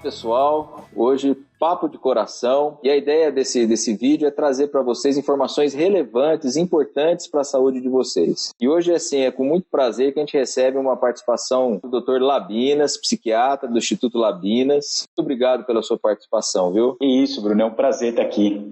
pessoal, hoje papo de coração, e a ideia desse vídeo é trazer para vocês informações relevantes, importantes para a saúde de vocês. E hoje, assim, é com muito prazer que a gente recebe uma participação do Dr. Labinas, psiquiatra do Instituto Labinas. Muito obrigado pela sua participação, viu? Isso, Bruno, é um prazer estar aqui.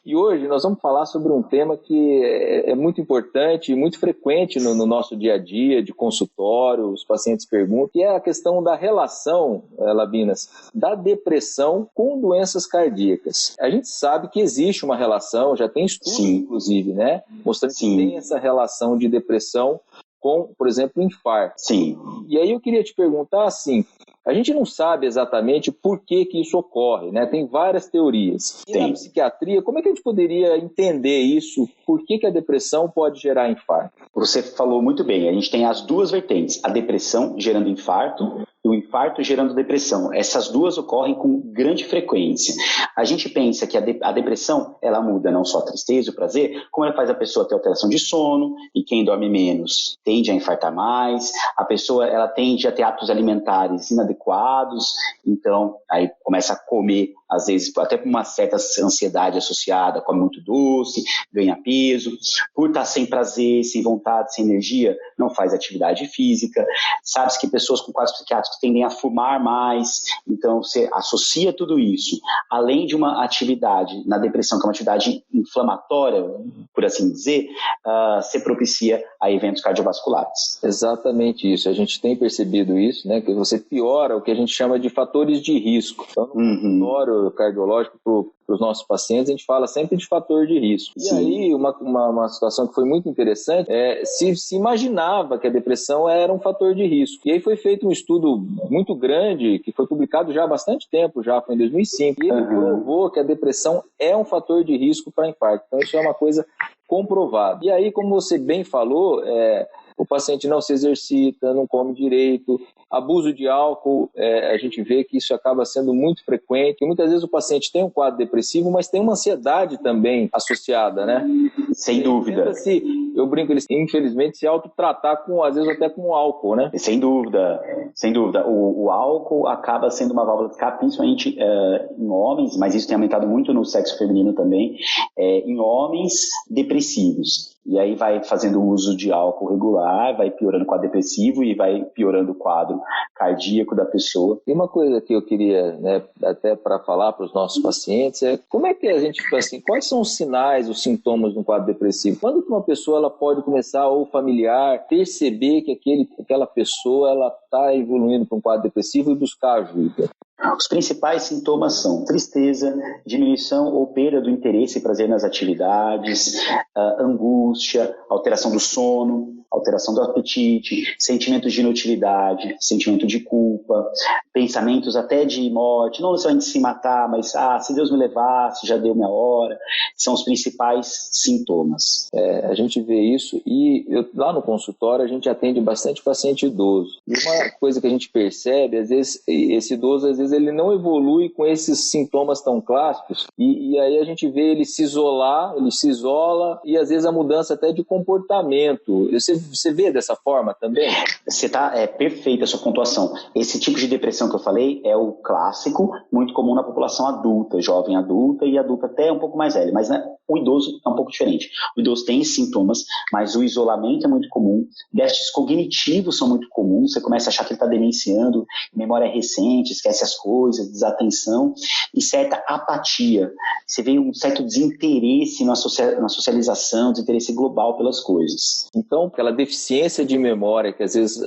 E hoje nós vamos falar sobre um tema que é muito importante e muito frequente no nosso dia a dia, de consultório, os pacientes perguntam, que é a questão da relação, Labinas, da depressão com doenças cardíacas. A gente sabe que existe uma relação, já tem estudos, inclusive, né? Mostrando que tem essa relação de depressão com, por exemplo, infarto. Sim. E aí eu queria te perguntar assim, a gente não sabe exatamente por que isso ocorre, né? Tem várias teorias. E na psiquiatria, como é que a gente poderia entender isso? Por que a depressão pode gerar infarto? Você falou muito bem, a gente tem as duas vertentes, a depressão gerando infarto e o infarto gerando depressão. Essas duas ocorrem com grande frequência. A gente pensa que a depressão, ela muda não só a tristeza, o prazer, como ela faz a pessoa ter alteração de sono, e quem dorme menos tende a infartar mais, a pessoa ela tende a ter hábitos alimentares inadequados, então aí começa a comer, às vezes até com uma certa ansiedade associada, come muito doce, ganha peso, por estar sem prazer, sem vontade, sem energia, não faz atividade física. Sabe-se que pessoas com quadros psiquiátricos tendem a fumar mais, então você associa tudo isso, além de uma atividade na depressão, que é uma atividade inflamatória, por assim dizer, se propicia a eventos cardiovasculares. Exatamente isso, a gente tem percebido isso, né, que você piora o que a gente chama de fatores de risco. Então, no consultório cardiológico para os nossos pacientes, a gente fala sempre de fator de risco. E aí, uma situação que foi muito interessante, se imaginava que a depressão era um fator de risco. E aí foi feito um estudo muito grande, que foi publicado já há bastante tempo, já foi em 2005, e ele provou que a depressão é um fator de risco para infarto. Então, isso é uma coisa comprovada. E aí, como você bem falou, o paciente não se exercita, não come direito, abuso de álcool, a gente vê que isso acaba sendo muito frequente. E muitas vezes o paciente tem um quadro depressivo, mas tem uma ansiedade também associada, né? Sem dúvida. Eu brinco, eles infelizmente se autotratar às vezes até com álcool, né? Sem dúvida, sem dúvida. O álcool acaba sendo uma válvula de escape, principalmente em homens, mas isso tem aumentado muito no sexo feminino também, em homens depressivos. E aí vai fazendo uso de álcool regular, vai piorando o quadro depressivo e vai piorando o quadro cardíaco da pessoa. E uma coisa que eu queria, né, até para falar para os nossos pacientes, como é que a gente, assim, quais são os sinais, os sintomas de um quadro depressivo? Quando que uma pessoa ela pode começar, ou familiar, perceber que aquela pessoa ela está evoluindo para um quadro depressivo e buscar ajuda? Os principais sintomas são tristeza, diminuição ou perda do interesse e prazer nas atividades, angústia, alteração do sono, alteração do apetite, sentimentos de inutilidade, sentimento de culpa, pensamentos até de morte, não necessariamente se matar, mas se Deus me levasse, já deu minha hora, são os principais sintomas. A gente vê isso e lá no consultório a gente atende bastante paciente idoso. E uma coisa que a gente percebe, às vezes, esse idoso, às vezes, ele não evolui com esses sintomas tão clássicos e aí a gente vê ele se isola e às vezes a mudança até de comportamento. Você vê dessa forma também? É perfeita a sua pontuação. Esse tipo de depressão que eu falei é o clássico, muito comum na população adulta, jovem adulta e adulta até um pouco mais velha, mas né, o idoso é um pouco diferente. O idoso tem sintomas, mas o isolamento é muito comum, déficits cognitivos são muito comuns, você começa a achar que ele está demenciando, memória recente, esquece as coisas, desatenção e certa apatia. Você vê um certo desinteresse na socialização, desinteresse global pelas coisas. Então, aquela deficiência de memória que às vezes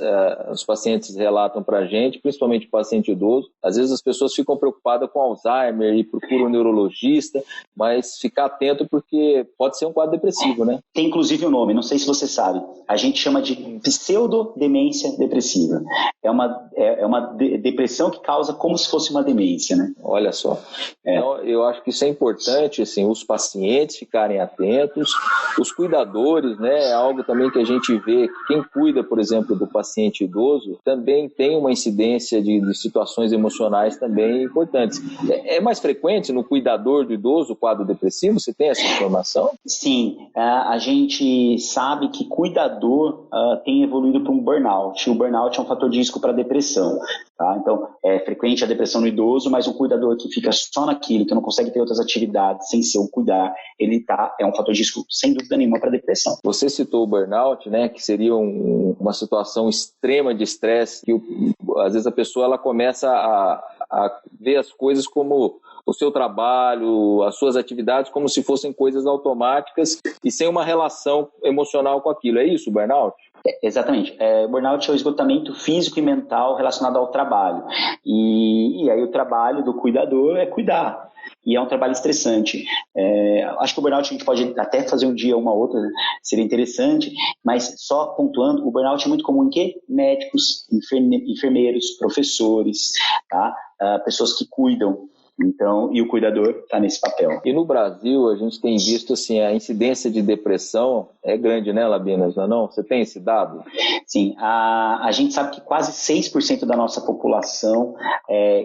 os pacientes relatam para a gente, principalmente o paciente idoso, às vezes as pessoas ficam preocupadas com Alzheimer e procuram um neurologista, mas ficar atento porque pode ser um quadro depressivo, né? Tem inclusive um nome, não sei se você sabe, a gente chama de pseudodemência depressiva. É uma depressão que causa como se fosse uma demência, né? Olha só. Então, eu acho que isso é importante, assim, os pacientes ficarem atentos, os cuidadores, né? É algo também que a gente vê que quem cuida, por exemplo, do paciente idoso, também tem uma incidência de situações emocionais também importantes. É mais frequente no cuidador do idoso o quadro depressivo? Você tem essa informação? Sim, a gente sabe que cuidador tem evoluído para um burnout. O burnout é um fator de risco para depressão. Tá? Então, é frequente depressão no idoso, mas um cuidador que fica só naquilo, que não consegue ter outras atividades sem ser o cuidar, é um fator de risco, sem dúvida nenhuma, para depressão. Você citou o burnout, né, que seria uma situação extrema de estresse, que às vezes a pessoa ela começa a ver as coisas como o seu trabalho, as suas atividades, como se fossem coisas automáticas e sem uma relação emocional com aquilo. É isso, o burnout? Exatamente. O burnout é o esgotamento físico e mental relacionado ao trabalho. E aí o trabalho do cuidador é cuidar. E é um trabalho estressante. Acho que o burnout a gente pode até fazer um dia uma outra, seria interessante, mas só pontuando, o burnout é muito comum em quê? Médicos, enfermeiros, professores, tá? Pessoas que cuidam. Então, e o cuidador está nesse papel. E no Brasil, a gente tem visto assim, a incidência de depressão é grande, né, Labinas? Não? Você tem esse dado? Sim, a gente sabe que quase 6% da nossa população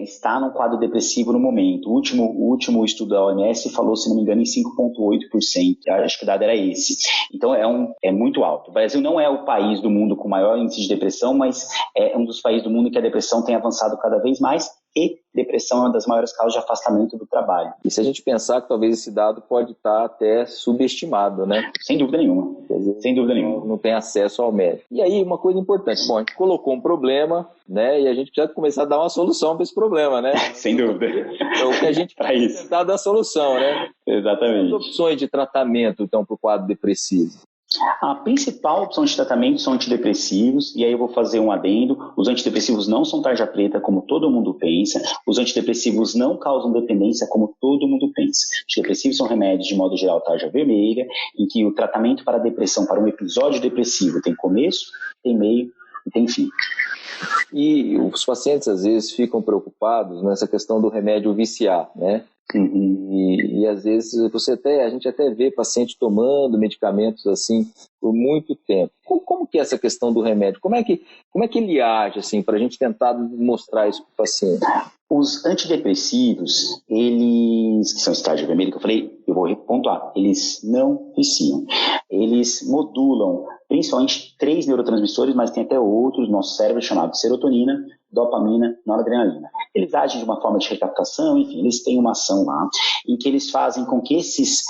está num quadro depressivo no momento. O último estudo da OMS falou, se não me engano, em 5,8%. Acho que o dado era esse. Então, é muito alto. O Brasil não é o país do mundo com maior índice de depressão, mas é um dos países do mundo que a depressão tem avançado cada vez mais. E depressão é uma das maiores causas de afastamento do trabalho. E se a gente pensar que talvez esse dado pode estar até subestimado, né? Sem dúvida nenhuma. Sem dúvida nenhuma. Não tem acesso ao médico. E aí, uma coisa importante. Bom, a gente colocou um problema, né? E a gente precisa começar a dar uma solução para esse problema, né? Sem dúvida. É o que a gente precisa tentar dar solução, né? Exatamente. As opções de tratamento, então, para o quadro depressivo. A principal opção de tratamento são antidepressivos, e aí eu vou fazer um adendo. Os antidepressivos não são tarja preta, como todo mundo pensa. Os antidepressivos não causam dependência, como todo mundo pensa. Antidepressivos são remédios, de modo geral, tarja vermelha, em que o tratamento para a depressão, para um episódio depressivo, tem começo, tem meio e tem fim. E os pacientes, às vezes, ficam preocupados nessa questão do remédio viciar, né? E às vezes a gente até vê paciente tomando medicamentos assim por muito tempo. Como que é essa questão do remédio? Como é que ele age assim, para a gente tentar mostrar isso para o paciente? Os antidepressivos, eles, que são estágio vermelho, que eu falei, eu vou pontuar, eles não viciam. Eles modulam principalmente 3 neurotransmissores, mas tem até outros no nosso cérebro chamados serotonina, dopamina, noradrenalina. Eles agem de uma forma de recaptação, enfim, eles têm uma ação lá, em que eles fazem com que esses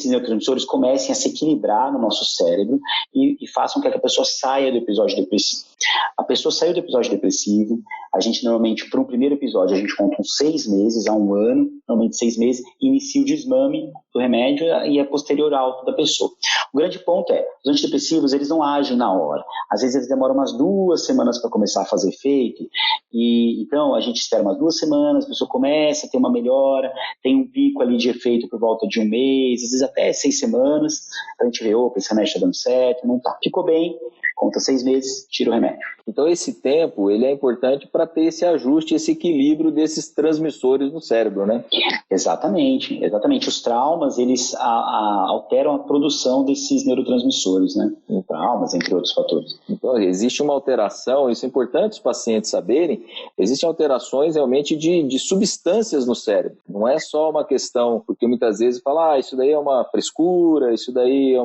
neurotransmissores comecem a se equilibrar no nosso cérebro e façam com que a pessoa saia do episódio depressivo. A pessoa saiu do episódio depressivo, a gente normalmente, para um primeiro episódio, a gente conta uns 6 meses a 1 ano, normalmente 6 meses, inicia o desmame do remédio e a posterior alta da pessoa. O grande ponto é, os antidepressivos, eles não agem na hora. Às vezes eles demoram umas 2 semanas para começar a fazer efeito, e então a gente espera umas 2 semanas, a pessoa começa a ter uma melhora, tem um pico ali de efeito por volta de 1 mês, às vezes até 6 semanas, a gente vê, opa, esse remédio está dando certo, não tá. Ficou bem, conta 6 meses, tira o remédio. Então esse tempo, ele é importante para ter esse ajuste, esse equilíbrio desses transmissores no cérebro, né? Exatamente. Os traumas, eles alteram a produção desses neurotransmissores, né? Traumas, entre outros fatores. Então existe uma alteração, isso é importante os pacientes saberem, existem alterações realmente de substâncias no cérebro. Não é só uma questão, porque muitas vezes fala, isso daí é uma frescura, isso daí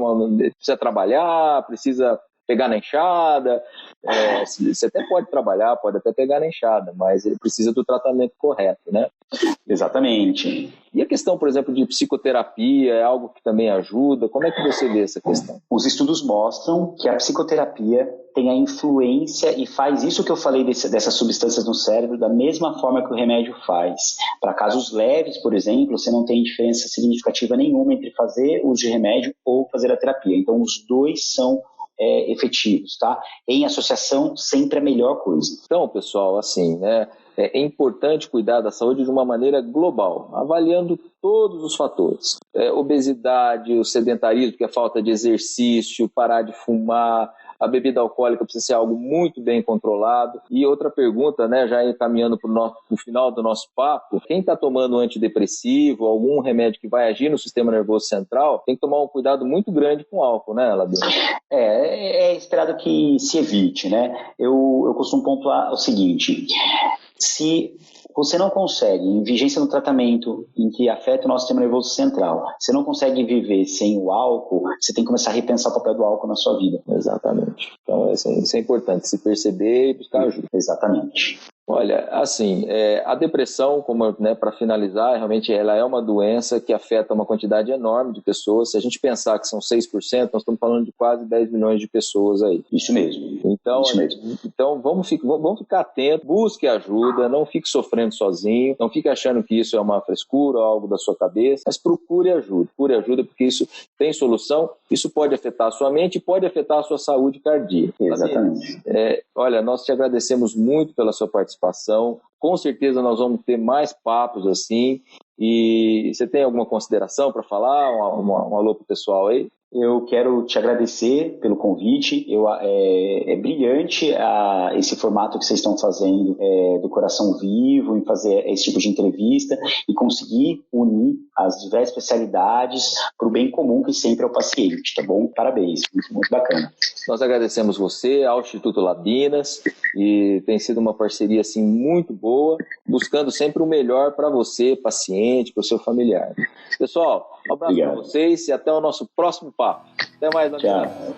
precisa trabalhar, precisa pegar na enxada. Você até pode trabalhar, pode até pegar na enxada, mas ele precisa do tratamento correto, né? Exatamente. E a questão, por exemplo, de psicoterapia é algo que também ajuda? Como é que você vê essa questão? Os estudos mostram que a psicoterapia tem a influência e faz isso que eu falei dessas substâncias no cérebro da mesma forma que o remédio faz. Para casos leves, por exemplo, você não tem diferença significativa nenhuma entre fazer uso de remédio ou fazer a terapia. Então, os dois são efetivos, tá? Em associação, sempre a melhor coisa. Então, pessoal, assim, né? É importante cuidar da saúde de uma maneira global, avaliando todos os fatores. Obesidade, o sedentarismo, que é a falta de exercício, parar de fumar, a bebida alcoólica precisa ser algo muito bem controlado. E outra pergunta, né, já encaminhando para o final do nosso papo, quem está tomando antidepressivo, algum remédio que vai agir no sistema nervoso central, tem que tomar um cuidado muito grande com o álcool, né, Labino? É esperado que se evite, né? Eu costumo pontuar o seguinte: se você não consegue, em vigência no tratamento em que afeta o nosso sistema nervoso central, você não consegue viver sem o álcool, você tem que começar a repensar o papel do álcool na sua vida. Exatamente. Então, isso é importante, se perceber e buscar ajuda. Exatamente. Olha, assim, a depressão, como, né, para finalizar, realmente ela é uma doença que afeta uma quantidade enorme de pessoas. Se a gente pensar que são 6%, nós estamos falando de quase 10 milhões de pessoas aí. Isso mesmo. Então, Isso mesmo. Então vamos ficar atentos, busque ajuda, não fique sofrendo sozinho, não fique achando que isso é uma frescura ou algo da sua cabeça, mas procure ajuda porque isso tem solução, isso pode afetar a sua mente e pode afetar a sua saúde cardíaca. Exatamente. Olha, nós te agradecemos muito pela sua participação, com certeza nós vamos ter mais papos assim, e você tem alguma consideração para falar, um alô pro pessoal aí? Eu quero te agradecer pelo convite. É brilhante esse formato que vocês estão fazendo do Coração Vivo, em fazer esse tipo de entrevista e conseguir unir as diversas especialidades para o bem comum que sempre é o paciente, tá bom? Parabéns, muito, muito bacana. Nós agradecemos você, ao Instituto Labinas, e tem sido uma parceria assim, muito boa, buscando sempre o melhor para você, paciente, para o seu familiar. Pessoal, um abraço para vocês e até o nosso próximo papo. Até mais, Tchau.